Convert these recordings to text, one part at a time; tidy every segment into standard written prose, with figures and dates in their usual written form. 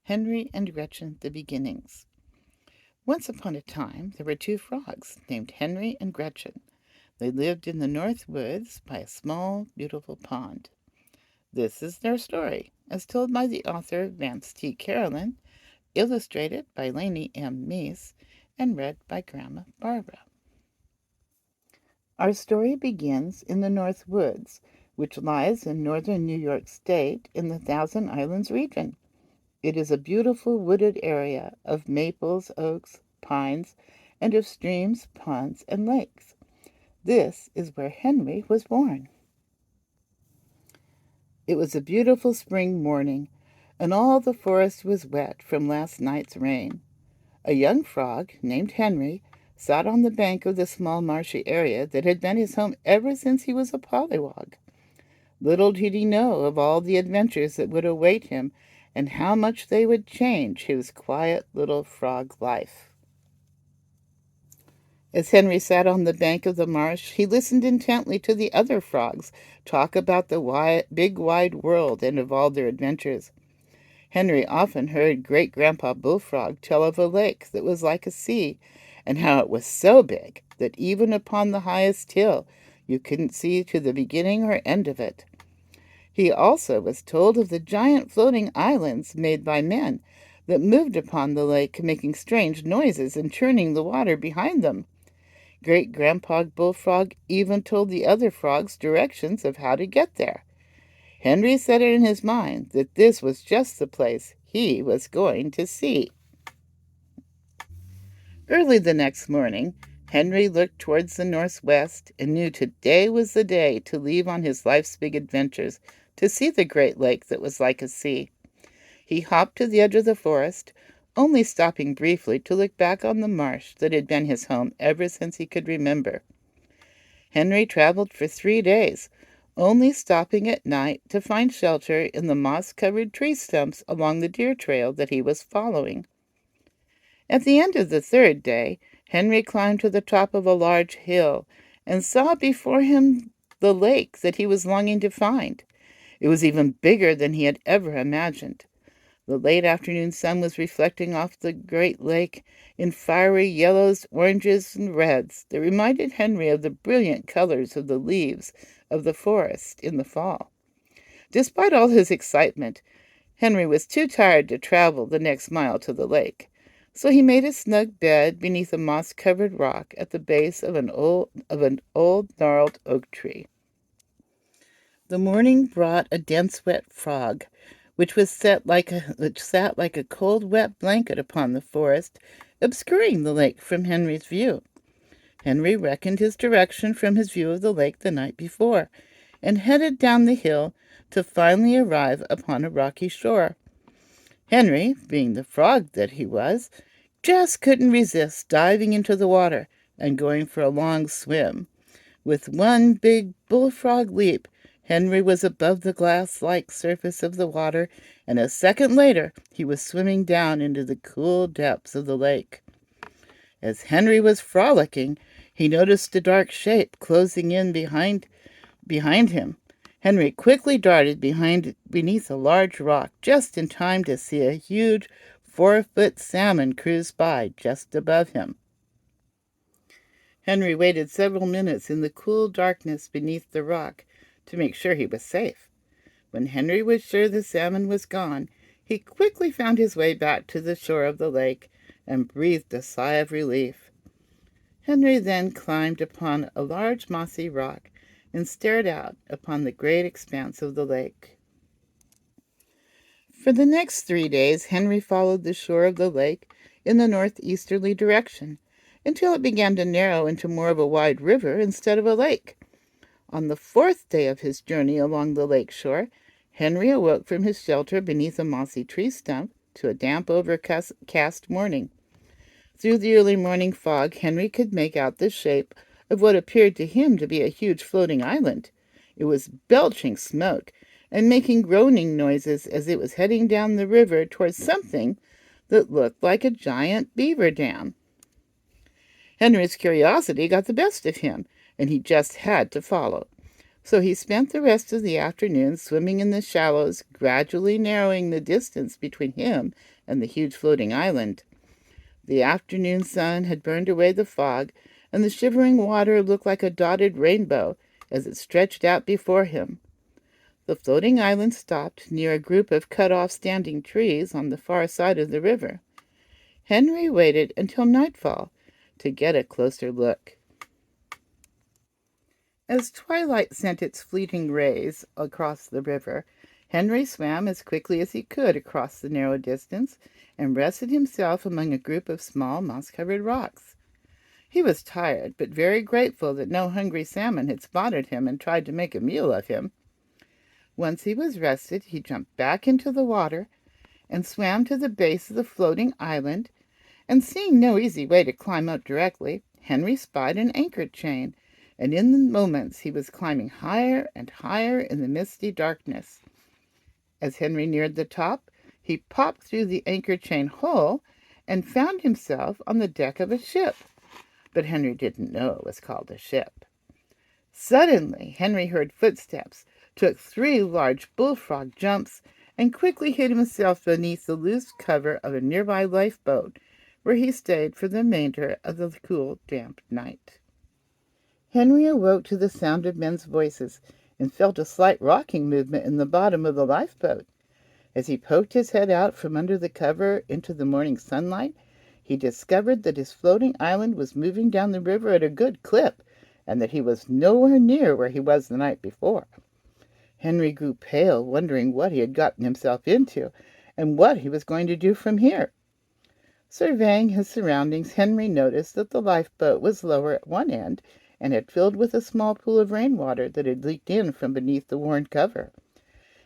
Henry and Gretchen, the Beginnings. Once upon a time, there were two frogs named Henry and Gretchen. They lived in the North Woods by a small, beautiful pond. This is their story, as told by the author Vance T. Carolin, illustrated by Lainey M. Meese, and read by Grandma Barbara. Our story begins in the North Woods, which lies in northern New York State in the Thousand Islands region. It is a beautiful wooded area of maples, oaks, pines, and of streams, ponds, and lakes. This is where Henry was born. It was a beautiful spring morning, and all the forest was wet from last night's rain. A young frog named Henry sat on the bank of the small marshy area that had been his home ever since he was a pollywog. Little did he know of all the adventures that would await him and how much they would change his quiet little frog life. As Henry sat on the bank of the marsh, he listened intently to the other frogs talk about the big wide world and of all their adventures. Henry often heard Great-Grandpa Bullfrog tell of a lake that was like a sea, and how it was so big that even upon the highest hill you couldn't see to the beginning or end of it. He also was told of the giant floating islands made by men that moved upon the lake, making strange noises and churning the water behind them. Great-Grandpa Bullfrog even told the other frogs directions of how to get there. Henry said it in his mind that this was just the place he was going to see. Early the next morning, Henry looked towards the northwest and knew today was the day to leave on his life's big adventures to see the great lake that was like a sea. He hopped to the edge of the forest, only stopping briefly to look back on the marsh that had been his home ever since he could remember. Henry traveled for 3 days, only stopping at night to find shelter in the moss-covered tree stumps along the deer trail that he was following. At the end of the 3rd day, Henry climbed to the top of a large hill and saw before him the lake that he was longing to find. It was even bigger than he had ever imagined. The late afternoon sun was reflecting off the great lake in fiery yellows, oranges, and reds that reminded Henry of the brilliant colors of the leaves of the forest in the fall. Despite all his excitement, Henry was too tired to travel the next mile to the lake, so he made a snug bed beneath a moss-covered rock at the base of an old gnarled oak tree. The morning brought a dense wet fog, which sat like a cold wet blanket upon the forest, obscuring the lake from Henry's view. Henry reckoned his direction from his view of the lake the night before, and headed down the hill to finally arrive upon a rocky shore. Henry, being the frog that he was, just couldn't resist diving into the water and going for a long swim. With one big bullfrog leap, Henry was above the glass-like surface of the water, and a second later he was swimming down into the cool depths of the lake. As Henry was frolicking, he noticed a dark shape closing in behind him. Henry quickly darted beneath a large rock, just in time to see a huge 4-foot salmon cruise by just above him. Henry waited several minutes in the cool darkness beneath the rock to make sure he was safe. When Henry was sure the salmon was gone, he quickly found his way back to the shore of the lake and breathed a sigh of relief. Henry then climbed upon a large mossy rock and stared out upon the great expanse of the lake. For the next 3 days, Henry followed the shore of the lake in the northeasterly direction, until it began to narrow into more of a wide river instead of a lake. On the 4th day of his journey along the lake shore, Henry awoke from his shelter beneath a mossy tree stump to a damp overcast morning. Through the early morning fog, Henry could make out the shape of what appeared to him to be a huge floating island. It was belching smoke and making groaning noises as it was heading down the river towards something that looked like a giant beaver dam. Henry's curiosity got the best of him, and he just had to follow. So he spent the rest of the afternoon swimming in the shallows, gradually narrowing the distance between him and the huge floating island. The afternoon sun had burned away the fog, and the shivering water looked like a dotted rainbow as it stretched out before him. The floating island stopped near a group of cut-off standing trees on the far side of the river. Henry waited until nightfall to get a closer look. As twilight sent its fleeting rays across the river, Henry swam as quickly as he could across the narrow distance and rested himself among a group of small moss-covered rocks. He was tired, but very grateful that no hungry salmon had spotted him and tried to make a meal of him. Once he was rested, he jumped back into the water and swam to the base of the floating island, and seeing no easy way to climb up directly, Henry spied an anchor chain, and in the moments he was climbing higher and higher in the misty darkness. As Henry neared the top, he popped through the anchor chain hole and found himself on the deck of a ship. But Henry didn't know it was called a ship. Suddenly, Henry heard footsteps, took 3 large bullfrog jumps, and quickly hid himself beneath the loose cover of a nearby lifeboat, where he stayed for the remainder of the cool, damp night. Henry awoke to the sound of men's voices and felt a slight rocking movement in the bottom of the lifeboat. As he poked his head out from under the cover into the morning sunlight, he discovered that his floating island was moving down the river at a good clip, and that he was nowhere near where he was the night before. Henry grew pale, wondering what he had gotten himself into, and what he was going to do from here. Surveying his surroundings, Henry noticed that the lifeboat was lower at one end and had filled with a small pool of rainwater that had leaked in from beneath the worn cover.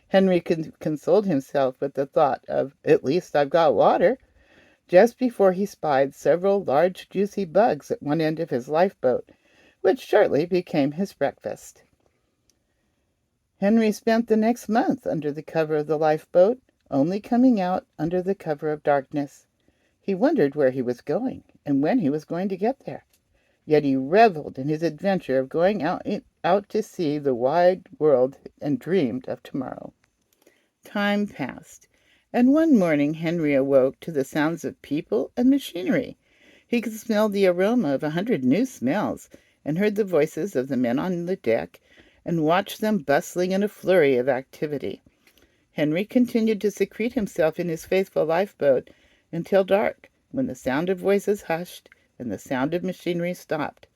Henry consoled himself with the thought of, "At least I've got water," just before he spied several large juicy bugs at one end of his lifeboat, which shortly became his breakfast. Henry spent the next month under the cover of the lifeboat, only coming out under the cover of darkness. He wondered where he was going and when he was going to get there. Yet he reveled in his adventure of going out to see the wide world and dreamed of tomorrow. Time passed, and one morning Henry awoke to the sounds of people and machinery. He could smell the aroma of 100 new smells, and heard the voices of the men on the deck, and watched them bustling in a flurry of activity. Henry continued to secrete himself in his faithful lifeboat until dark, when the sound of voices hushed and the sound of machinery stopped.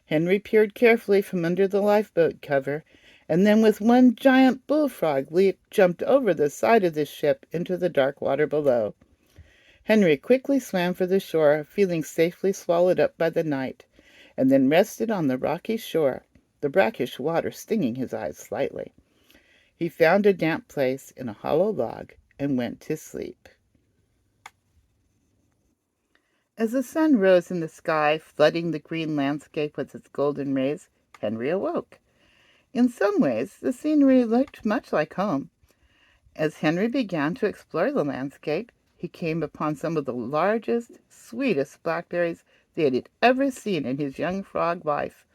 Henry peered carefully from under the lifeboat cover, and then with one giant bullfrog leap jumped over the side of the ship into the dark water below. Henry quickly swam for the shore, feeling safely swallowed up by the night, and then rested on the rocky shore, the brackish water stinging his eyes slightly. He found a damp place in a hollow log and went to sleep. As the sun rose in the sky, flooding the green landscape with its golden rays, Henry awoke. In some ways, the scenery looked much like home. As Henry began to explore the landscape, he came upon some of the largest, sweetest blackberries that he had ever seen in his young frog life.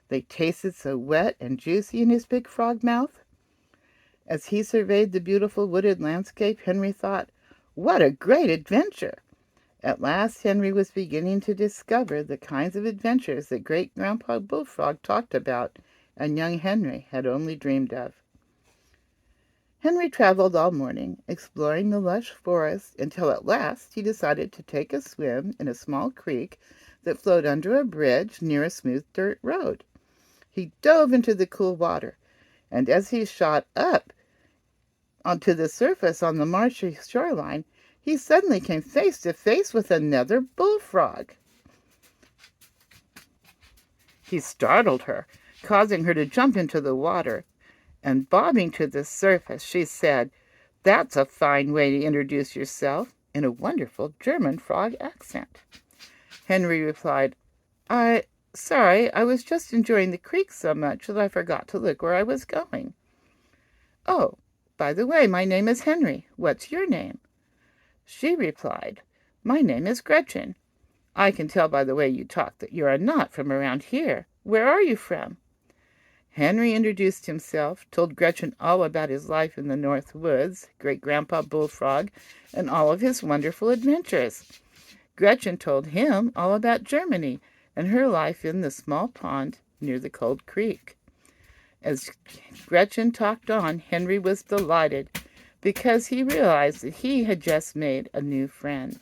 They tasted so wet and juicy in his big frog mouth. As he surveyed the beautiful wooded landscape, Henry thought, "What a great adventure!" At last Henry was beginning to discover the kinds of adventures that Great-Grandpa Bullfrog talked about, and young Henry had only dreamed of. Henry traveled all morning, exploring the lush forest, until at last he decided to take a swim in a small creek that flowed under a bridge near a smooth dirt road. He dove into the cool water, and as he shot up onto the surface on the marshy shoreline, he suddenly came face to face with another bullfrog. He startled her, causing her to jump into the water, and bobbing to the surface, she said, "That's a fine way to introduce yourself," in a wonderful German frog accent. Henry replied, Sorry, I was just enjoying the creek so much that I forgot to look where I was going." "Oh, by the way, my name is Henry. What's your name?" She replied, "My name is Gretchen. I can tell by the way you talk that you are not from around here. Where are you from?" Henry introduced himself, told Gretchen all about his life in the North Woods, great-grandpa Bullfrog, and all of his wonderful adventures. Gretchen told him all about Germany and her life in the small pond near the cold creek. As Gretchen talked on, Henry was delighted because he realized that he had just made a new friend.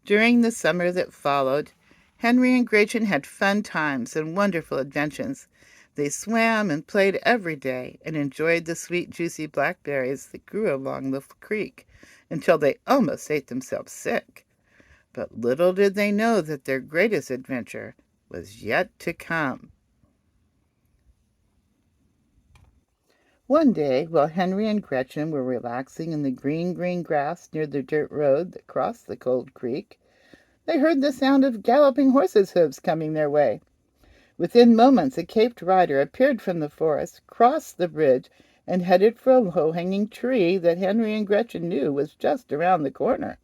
During the summer that followed, Henry and Gretchen had fun times and wonderful adventures. They swam and played every day and enjoyed the sweet, juicy blackberries that grew along the creek until they almost ate themselves sick. But little did they know that their greatest adventure was yet to come. One day, while Henry and Gretchen were relaxing in the green, green grass near the dirt road that crossed the cold creek, they heard the sound of galloping horses' hoofs coming their way. Within moments, a caped rider appeared from the forest, crossed the bridge, and headed for a low-hanging tree that Henry and Gretchen knew was just around the corner.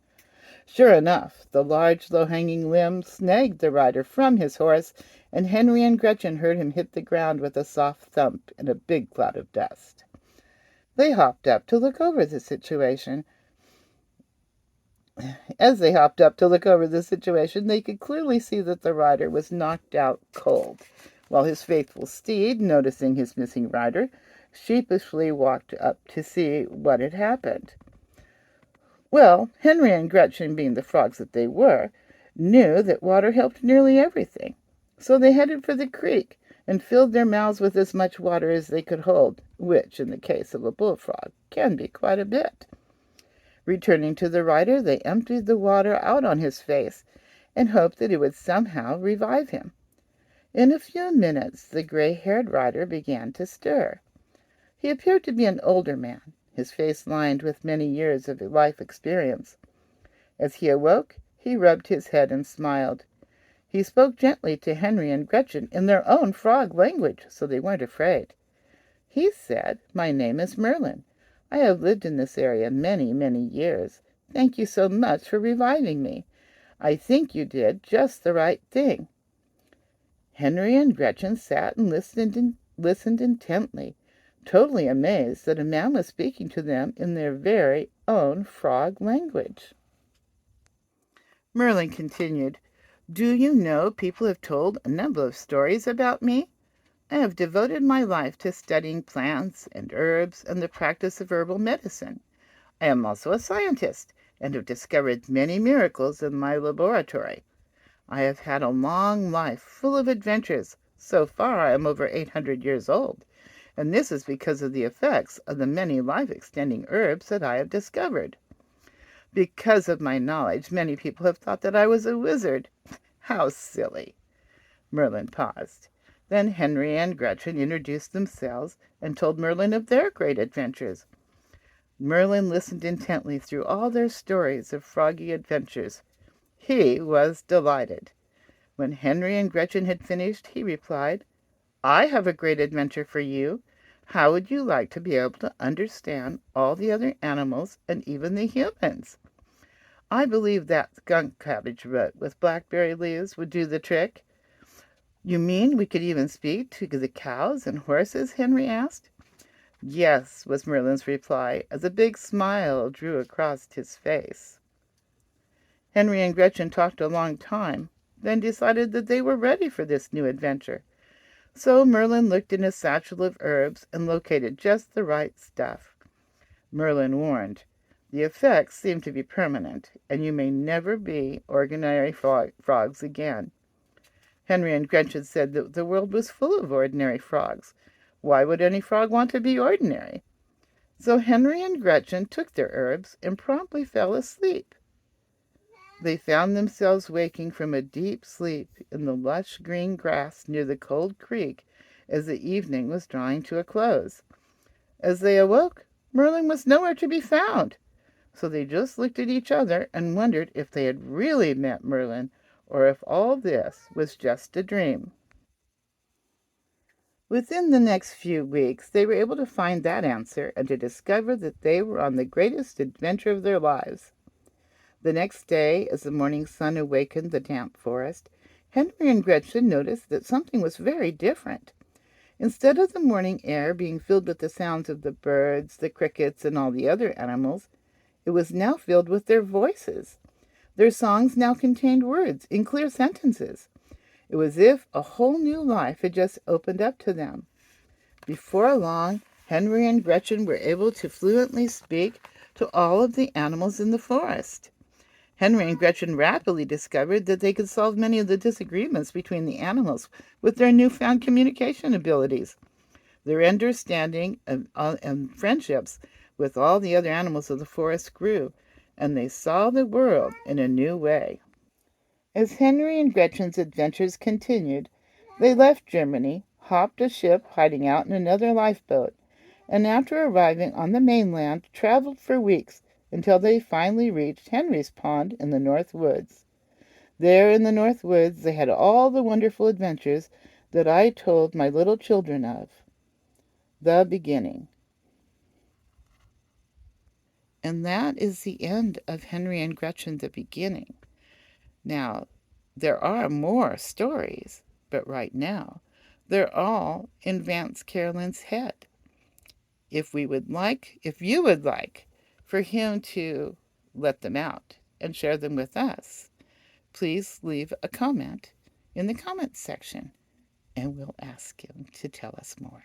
Sure enough, the large, low-hanging limb snagged the rider from his horse, and Henry and Gretchen heard him hit the ground with a soft thump and a big cloud of dust. They hopped up to look over the situation. As they hopped up to look over the situation, they could clearly see that the rider was knocked out cold, while his faithful steed, noticing his missing rider, sheepishly walked up to see what had happened. Well, Henry and Gretchen, being the frogs that they were, knew that water helped nearly everything. So they headed for the creek and filled their mouths with as much water as they could hold, which, in the case of a bullfrog, can be quite a bit. Returning to the rider, they emptied the water out on his face and hoped that it would somehow revive him. In a few minutes, the gray-haired rider began to stir. He appeared to be an older man, his face lined with many years of life experience. As he awoke, he rubbed his head and smiled. He spoke gently to Henry and Gretchen in their own frog language, so they weren't afraid. He said, "My name is Merlin. I have lived in this area many, many years. Thank you so much for reviving me. I think you did just the right thing." Henry and Gretchen sat and listened intently, totally amazed that a man was speaking to them in their very own frog language. Merlin continued, "Do you know people have told a number of stories about me? I have devoted my life to studying plants and herbs and the practice of herbal medicine. I am also a scientist and have discovered many miracles in my laboratory. I have had a long life full of adventures. So far I am over 800 years old, and this is because of the effects of the many life-extending herbs that I have discovered. Because of my knowledge, many people have thought that I was a wizard." "How silly!" Merlin paused. Then Henry and Gretchen introduced themselves and told Merlin of their great adventures. Merlin listened intently through all their stories of froggy adventures. He was delighted. When Henry and Gretchen had finished, he replied, "I have a great adventure for you. How would you like to be able to understand all the other animals and even the humans? I believe that skunk cabbage root with blackberry leaves would do the trick." "You mean we could even speak to the cows and horses?" Henry asked. "Yes," was Merlin's reply, as a big smile drew across his face. Henry and Gretchen talked a long time, then decided that they were ready for this new adventure. So Merlin looked in his satchel of herbs and located just the right stuff. Merlin warned, "The effects seem to be permanent, and you may never be ordinary frogs again." Henry and Gretchen said that the world was full of ordinary frogs. Why would any frog want to be ordinary? So Henry and Gretchen took their herbs and promptly fell asleep. They found themselves waking from a deep sleep in the lush green grass near the cold creek as the evening was drawing to a close. As they awoke, Merlin was nowhere to be found. So they just looked at each other and wondered if they had really met Merlin or if all this was just a dream. Within the next few weeks, they were able to find that answer and to discover that they were on the greatest adventure of their lives. The next day, as the morning sun awakened the damp forest, Henry and Gretchen noticed that something was very different. Instead of the morning air being filled with the sounds of the birds, the crickets, and all the other animals, it was now filled with their voices. Their songs now contained words in clear sentences. It was as if a whole new life had just opened up to them. Before long, Henry and Gretchen were able to fluently speak to all of the animals in the forest. Henry and Gretchen rapidly discovered that they could solve many of the disagreements between the animals with their newfound communication abilities. Their understanding and friendships with all the other animals of the forest grew, and they saw the world in a new way. As Henry and Gretchen's adventures continued, they left Germany, hopped a ship hiding out in another lifeboat, and after arriving on the mainland, traveled for weeks until they finally reached Henry's Pond in the North Woods. There in the North Woods they had all the wonderful adventures that I told my little children of. The beginning. And that is the end of Henry and Gretchen, the beginning. Now, there are more stories, but right now, they're all in Vance Carolin's head. If you would like for him to let them out and share them with us, please leave a comment in the comments section, and we'll ask him to tell us more.